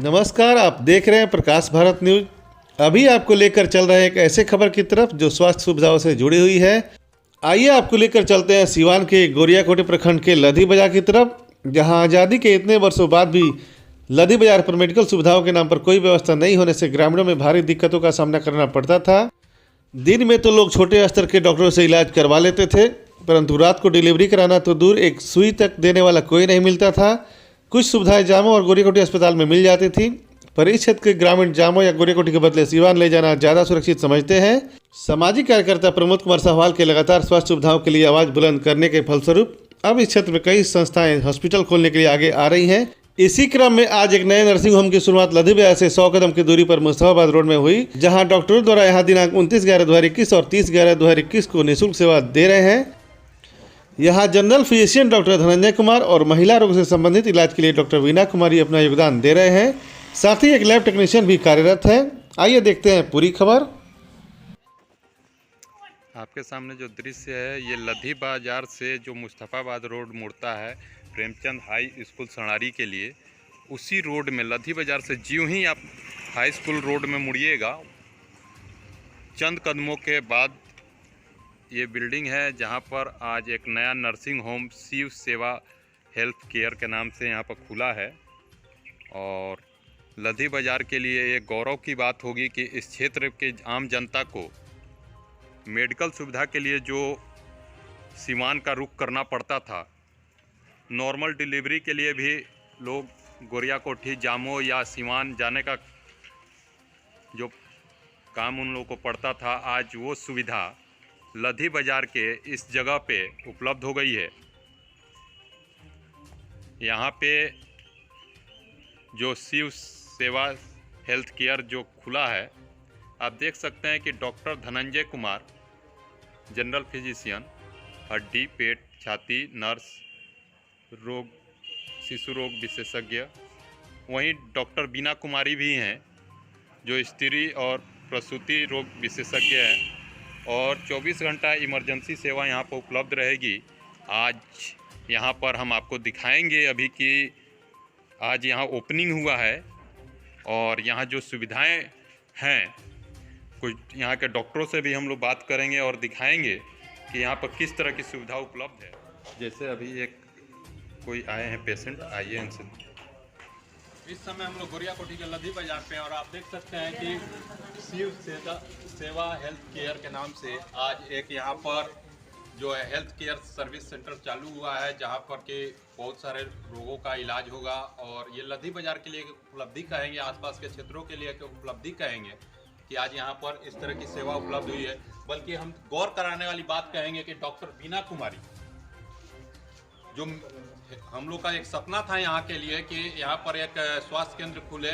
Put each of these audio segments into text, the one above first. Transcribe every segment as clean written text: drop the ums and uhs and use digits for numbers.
नमस्कार, आप देख रहे हैं प्रकाश भारत न्यूज। अभी आपको लेकर चल रहे हैं एक ऐसे खबर की तरफ जो स्वास्थ्य सुविधाओं से जुड़ी हुई है। आइए आपको लेकर चलते हैं सीवान के गोरियाकोटी प्रखंड के लधी बाजार की तरफ, जहां आज़ादी के इतने वर्षों बाद भी लधी बाजार पर मेडिकल सुविधाओं के नाम पर कोई व्यवस्था नहीं होने से ग्रामीणों में भारी दिक्कतों का सामना करना पड़ता था। दिन में तो लोग छोटे स्तर के डॉक्टरों से इलाज करवा लेते थे, परंतु रात को डिलीवरी कराना तो दूर, एक सुई तक देने वाला कोई नहीं मिलता था। कुछ सुविधाएं जामो और गोरियाकोटी अस्पताल में मिल जाती थी, पर इस क्षेत्र के ग्रामीण जामो या गोरियाकोटी के बदले सीवान ले जाना ज़्यादा सुरक्षित समझते हैं। सामाजिक कार्यकर्ता प्रमोद कुमार सहवाल के लगातार स्वास्थ्य सुविधाओं के लिए आवाज़ बुलंद करने के फलस्वरूप अब इस क्षेत्र में कई संस्थाएं हॉस्पिटल खोलने के लिए आगे आ रही हैं। इसी क्रम में आज एक नए नर्सिंग होम की शुरुआत लधी बाजार से 100 कदम की दूरी पर मुस्तफाबाद रोड में हुई, जहां डॉक्टरों द्वारा यहां दिनांक 29/11/2021 और 30/11/2021 को निःशुल्क सेवा दे रहे हैं। यहां general physician doctor Dhananjay Kumar और महिला रोग से संबंधित इलाज के लिए डॉक्टर वीना कुमारी अपना योगदान दे रहे हैं। साथ ही एक लैब टेक्नीशियन भी कार्यरत है। आइए देखते हैं पूरी खबर। आपके सामने जो दृश्य है ये लधी बाजार से जो मुस्तफाबाद रोड मुड़ता है प्रेमचंद हाई स्कूल सणारी के लिए, उसी रोड में लधी बाजार से ज्यों ही आप हाई स्कूल रोड में मुड़िएगा, चंद कदमों के बाद ये बिल्डिंग है जहां पर आज एक नया नर्सिंग होम शिव सेवा हेल्थ केयर के नाम से यहां पर खुला है। और लधी बाजार के लिए ये गौरव की बात होगी कि इस क्षेत्र के आम जनता को मेडिकल सुविधा के लिए जो सीवान का रुख करना पड़ता था, नॉर्मल डिलीवरी के लिए भी लोग गोरियाकोठी जामो या सीवान जाने का जो काम उन लोगों को पड़ता था, आज वो सुविधा लधी बाजार के इस जगह पे उपलब्ध हो गई है। यहाँ पे जो शिव सेवा हेल्थ केयर जो खुला है, आप देख सकते हैं कि doctor Dhananjay Kumar general physician, हड्डी पेट छाती नर्स, रोग शिशु रोग विशेषज्ञ, वहीं डॉक्टर बीना कुमारी भी हैं जो स्त्री और प्रसूति रोग विशेषज्ञ हैं। और 24 घंटा इमरजेंसी सेवा यहाँ पर उपलब्ध रहेगी। आज यहाँ पर हम आपको दिखाएंगे अभी कि आज यहाँ ओपनिंग हुआ है और यहाँ जो सुविधाएं हैं, कुछ यहाँ के डॉक्टरों से भी हम लोग बात करेंगे और दिखाएंगे कि यहाँ पर किस तरह की सुविधा उपलब्ध है। जैसे अभी एक कोई आए हैं पेशेंट, आइए इनसे। इस समय हम लोग गोरियाकोठी के लधी बाजार पे, और आप देख सकते हैं कि शिव सेवा हेल्थ केयर के नाम से आज एक यहाँ पर जो है हेल्थ केयर सर्विस सेंटर चालू हुआ है, जहाँ पर के बहुत सारे रोगों का इलाज होगा। और ये लधी बाजार के लिए उपलब्धि कहेंगे, आसपास के क्षेत्रों के लिए उपलब्धि कहेंगे कि आज यहाँ पर इस तरह की सेवा उपलब्ध हुई है। बल्कि हम गौर कराने वाली बात कहेंगे कि डॉक्टर बीना कुमारी, जो हम लोग का एक सपना था यहाँ के लिए कि यहाँ पर एक स्वास्थ्य केंद्र खुले,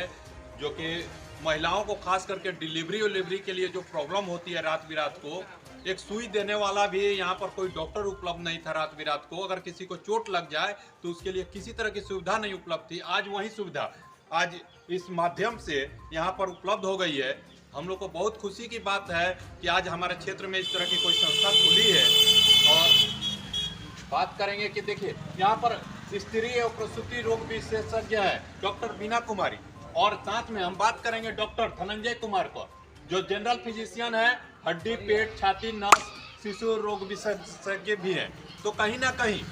जो कि महिलाओं को खास करके डिलीवरी के लिए जो प्रॉब्लम होती है रात बिरात को, एक सुई देने वाला भी यहाँ पर कोई डॉक्टर उपलब्ध नहीं था। रात बिरात को अगर किसी को चोट लग जाए तो उसके लिए किसी तरह की सुविधा नहीं उपलब्ध थी। आज वही सुविधा आज इस माध्यम से यहाँ पर उपलब्ध हो गई है। हम लोग को बहुत खुशी की बात है कि आज हमारे क्षेत्र में इस तरह की कोई संस्था खुली है। और बात करेंगे कि देखिए यहाँ पर स्त्री और प्रसूति रोग विशेषज्ञ है डॉक्टर बीना कुमारी, और साथ में हम बात करेंगे डॉक्टर धनंजय कुमार को, जो जनरल फिजिशियन है, हड्डी पेट छाती नस शिशु रोग विशेषज्ञ भी है। तो कहीं ना कहीं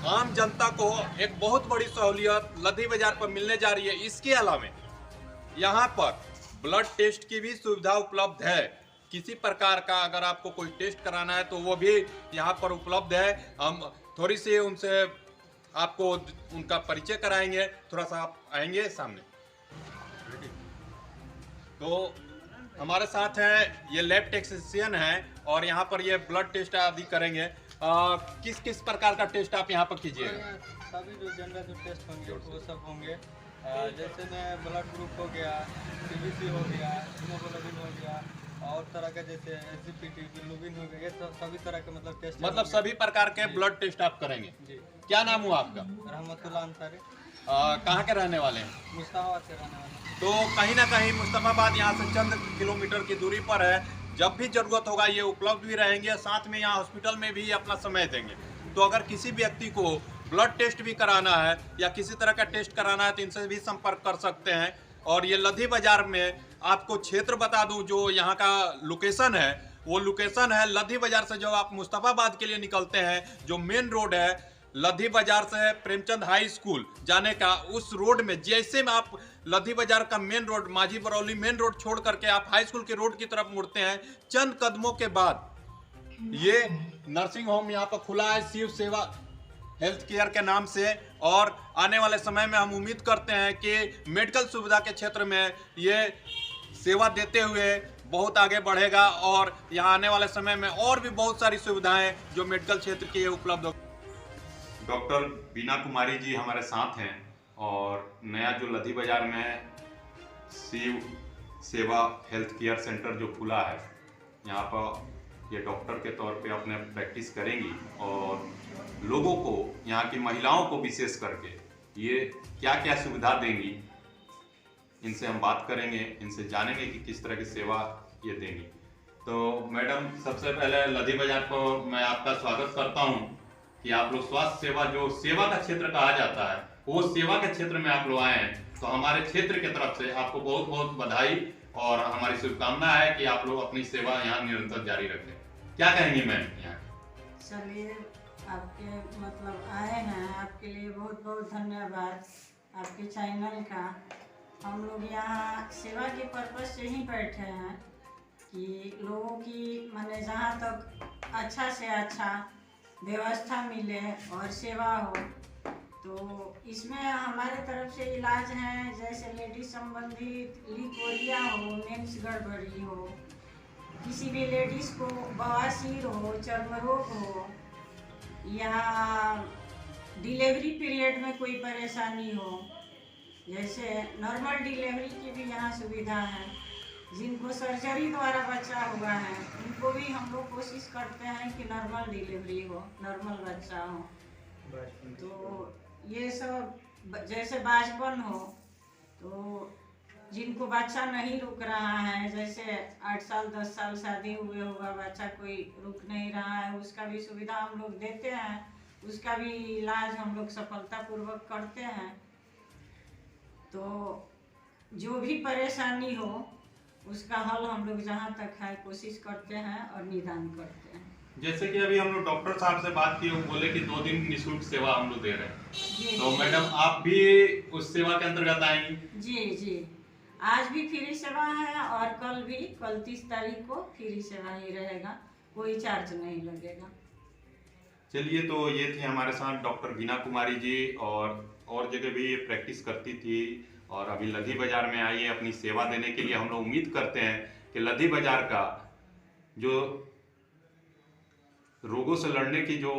आम जनता को एक बहुत बड़ी सहूलियत लधी बाजार पर मिलने जा रही है। इसके अलावा यहाँ पर ब्लड टेस्ट की भी सुविधा उपलब्ध है। किसी प्रकार का अगर आपको कोई टेस्ट कराना है तो वो भी यहाँ पर उपलब्ध है। हम थोड़ी सी उनसे आपको उनका परिचय कराएंगे। थोड़ा सा आप आएंगे सामने। तो हमारे साथ है ये लैब टेक्नीशियन है और यहाँ पर ये ब्लड टेस्ट आदि करेंगे। किस किस प्रकार का टेस्ट आप यहाँ पर कीजिएगा? सभी जो जनरल जो टेस्ट होंगे वो सब होंगे। जैसे में ब्लड ग्रुप हो गया, सीबीसी हो गया, हीमोग्लोबिन हो गया, और तरह का जैसे एसजीपीटी बिलोबिन हो गया, ये सभी तरह के मतलब टेस्ट, मतलब सभी प्रकार के ब्लड टेस्ट आप करेंगे जी। क्या नाम हुआ आपका? रहमतुल्ला अंसारी। कहाँ के रहने वाले हैं? मुस्तफाबाद से रहने वाले। तो कहीं ना कहीं मुस्तफाबाद यहाँ से चंद किलोमीटर की दूरी पर है। जब भी जरूरत होगा ये उपलब्ध भी रहेंगे, साथ में यहाँ हॉस्पिटल में भी अपना समय देंगे। तो अगर किसी व्यक्ति को ब्लड टेस्ट भी कराना है या किसी तरह का टेस्ट कराना है तो इनसे भी संपर्क कर सकते हैं। और ये लधी बाजार में आपको क्षेत्र बता दूं, जो यहाँ का लोकेशन है वो लोकेशन है लधी बाजार से जो आप मुस्तफाबाद के लिए निकलते हैं, जो मेन रोड है लधी बाजार से प्रेमचंद हाई स्कूल जाने का, उस रोड में जैसे में आप लधी बाजार का मेन रोड माझी बरौली मेन रोड छोड़ करके आप हाई स्कूल के रोड की तरफ मुड़ते हैं, चंद कदमों के बाद ये नर्सिंग होम यहाँ पर खुला है शिव सेवा हेल्थ केयर के नाम से। और आने वाले समय में हम उम्मीद करते हैं कि मेडिकल सुविधा के क्षेत्र में ये सेवा देते हुए बहुत आगे बढ़ेगा और यहाँ आने वाले समय में और भी बहुत सारी सुविधाएं जो मेडिकल क्षेत्र की उपलब्ध हो। डॉक्टर बीना कुमारी जी हमारे साथ हैं और नया जो लधी बाजार में शिव सेवा हेल्थ केयर सेंटर जो खुला है, यहाँ पर ये डॉक्टर के तौर पे अपने प्रैक्टिस करेंगी और लोगों को, यहाँ की महिलाओं को विशेष करके ये क्या क्या सुविधा देंगी, इनसे हम बात करेंगे, इनसे जानेंगे कि किस तरह की सेवा ये देंगी। तो मैडम, सबसे पहले लधी बाजार को मैं आपका स्वागत करता हूँ कि आप लोग स्वास्थ्य सेवा, जो सेवा का क्षेत्र कहा जाता है, वो सेवा के क्षेत्र में आप लोग आए हैं। तो हमारे क्षेत्र की तरफ से आपको बहुत बहुत बधाई और हमारी शुभकामना है कि आप लोग अपनी सेवा यहाँ निरंतर जारी रखें। क्या कहेंगी मैम यहाँ? चलिए, आपके मतलब आए हैं, आपके लिए बहुत बहुत धन्यवाद आपके चैनल का। हम लोग यहाँ सेवा के पर्पज से ही बैठे हैं कि लोगों की माने जहाँ तक अच्छा से अच्छा व्यवस्था मिले और सेवा हो। तो इसमें हमारे तरफ से इलाज है, जैसे लेडीज संबंधित लिकोरिया हो, मेंस गड़बड़ी हो, किसी भी लेडीज को बवासीर हो, चर्म रोग हो या डिलीवरी पीरियड में कोई परेशानी हो, जैसे नॉर्मल डिलीवरी की भी यहाँ सुविधा है। जिनको सर्जरी द्वारा बच्चा हुआ है उनको भी हम लोग कोशिश करते हैं कि नॉर्मल डिलीवरी हो, नॉर्मल बच्चा हो। तो ये सब जैसे बाजपन हो, तो जिनको बच्चा नहीं रुक रहा है, जैसे 8 साल 10 साल शादी हुए होगा, बच्चा कोई रुक नहीं रहा है, उसका भी सुविधा हम लोग देते हैं, उसका भी इलाज हम लोग सफलतापूर्वक करते हैं। तो जो भी परेशानी हो उसका हल हम लोग जहाँ तक है कोशिश करते हैं और निदान करते हैं। जैसे कि अभी हम लोग डॉक्टर साहब से बात की, वो बोले कि 2 दिन निःशुल्क सेवा हम लोग दे रहे हैं। तो मैडम, आप भी उस सेवा के अंतर्गत आएंगी? जी जी, आज भी फ्री सेवा है और कल 30 तारीख को फ्री सेवा ही रहेगा, कोई चार्ज नहीं लगेगा। चलिए, तो ये थी हमारे साथ डॉक्टर बीना कुमारी जी और जगह भी ये प्रैक्टिस करती थी और अभी लधी बाजार में आई है अपनी सेवा देने के लिए। हम लोग उम्मीद करते हैं कि लधी बाजार का जो रोगों से लड़ने की जो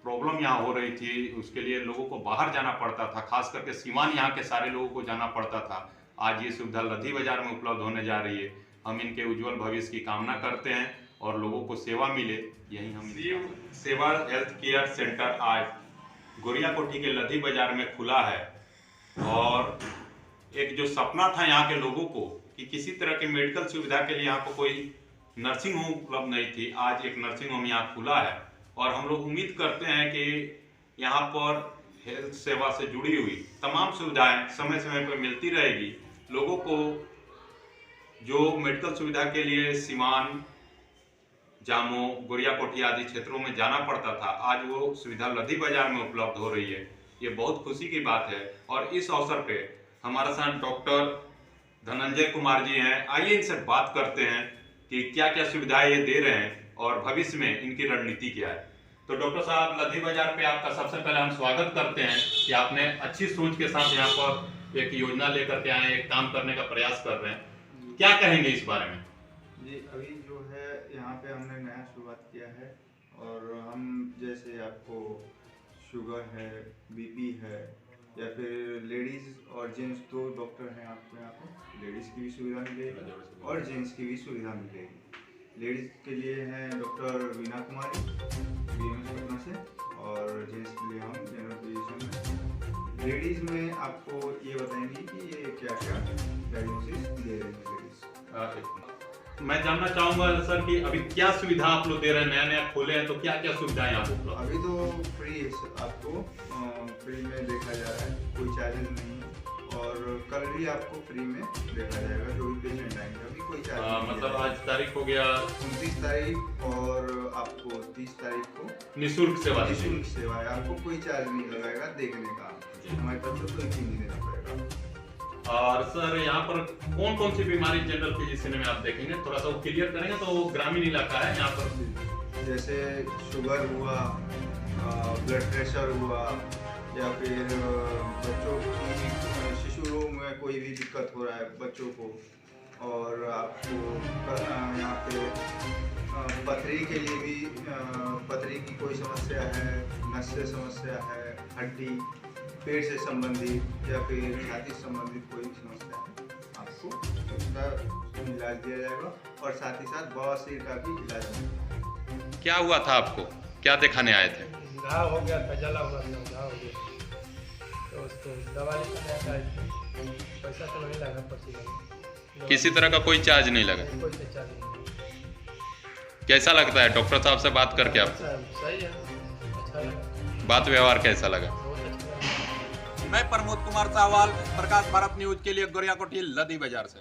प्रॉब्लम यहाँ हो रही थी, उसके लिए लोगों को बाहर जाना पड़ता था, खास करके सीवान यहाँ के सारे लोगों को जाना पड़ता था, आज ये सुविधा लधी बाजार में उपलब्ध होने जा रही है। हम इनके उज्जवल भविष्य की कामना करते हैं और लोगों को सेवा मिले, यही हम। शिव सेवा हेल्थ केयर सेंटर आज गोरियाकोठी के लधी बाजार में खुला है और एक जो सपना था यहाँ के लोगों को कि किसी तरह की मेडिकल सुविधा के लिए यहाँ पर कोई नर्सिंग होम उपलब्ध नहीं थी, आज एक नर्सिंग होम यहाँ खुला है और हम लोग उम्मीद करते हैं कि यहाँ पर हेल्थ सेवा से जुड़ी हुई तमाम सुविधाएं समय समय पर मिलती रहेगी। लोगों को जो मेडिकल सुविधा के लिए सीवान, जामो, गोरियाकोठी आदि क्षेत्रों में जाना पड़ता था, आज वो सुविधा लधी बाजार में उपलब्ध हो रही है। ये बहुत खुशी की बात है और इस अवसर पे हमारे साथ डॉक्टर धनंजय कुमार जी हैं। आइए इनसे बात करते हैं कि क्या क्या सुविधाएं ये दे रहे हैं और भविष्य में इनकी रणनीति क्या है। तो डॉक्टर साहब, लधी बाजार पे आपका सबसे पहले हम स्वागत करते हैं कि आपने अच्छी सोच के साथ यहाँ पर एक योजना लेकर के आए, एक काम करने का प्रयास कर रहे हैं। क्या कहेंगे इस बारे में? जी, अभी जो है यहाँ पे हमने नया शुरुआत किया है और हम जैसे आपको शुगर है, बीपी है या फिर लेडीज़ और जेंट्स, 2 डॉक्टर हैं आपको यहाँ पे। लेडीज़ की भी सुविधा मिलेगी और जेंट्स की भी सुविधा मिलेगी। लेडीज़ के लिए हैं डॉक्टर बीना कुमारी पटना से और जेंट्स के लिए हम जनरल फिजिशियन हैं। लेडीज़ में आपको ये बताएंगी कि ये क्या क्या डायग्नोसिस दे रही है लेडीज़। मैं जानना चाहूंगा सर कि अभी क्या सुविधा आप लोग दे रहे हैं, नया नया खोले हैं तो क्या क्या सुविधाएं आप उपलब्ध? अभी तो फ्री है आपको, फ्री में देखा जा रहा है, कोई चार्जेस नहीं है। और कल भी आपको फ्री में देखा जाएगा, जो भी पेशेंट आएंगे। अभी कोई चार्ज नहीं मतलब है। आज तारीख हो गया 29 तारीख और आपको 30 तारीख को निःशुल्क सेवा दी निःशुल्क सेवा है। आपको कोई चार्ज नहीं लगाएगा देखने का, हमारे तरफ से कोई फी नहीं देना पड़ेगा। और सर यहाँ पर कौन कौन सी बीमारी जनरल फिजिशियन में आप देखेंगे, थोड़ा सा वो क्लियर करेंगे? तो वो ग्रामीण इलाका है यहाँ पर, जैसे शुगर हुआ, ब्लड प्रेशर हुआ, या फिर बच्चों की शिशु रोग में कोई भी दिक्कत हो रहा है बच्चों को, और आपको यहाँ पे पथरी के लिए भी, पथरी की कोई समस्या है, नस से समस्या है, हड्डी पेट से संबंधित या फिर छाती से संबंधित कोई समस्या है, आपको उसका इलाज दिया जाएगा। और साथ ही साथ बवासीर का भी इलाज होगा। क्या हुआ था आपको, क्या दिखाने आए थे? घाव हो गया था, जला हुआ था, घाव हो गया तो उसको दवा लेकर आया था। पैसा तो नहीं लगा, पर्ची लगा, किसी तरह का कोई चार्ज नहीं लगा? कोई से चार्ज नहीं। कैसा लगता है डॉक्टर साहब से बात करके आपको? सही है, अच्छा लगा, बात व्यवहार कैसा लगा? बहुत अच्छा लगा। मैं प्रमोद कुमार साहवाल, प्रकाश भारत न्यूज के लिए गोरियाकोटी लदी बाजार से।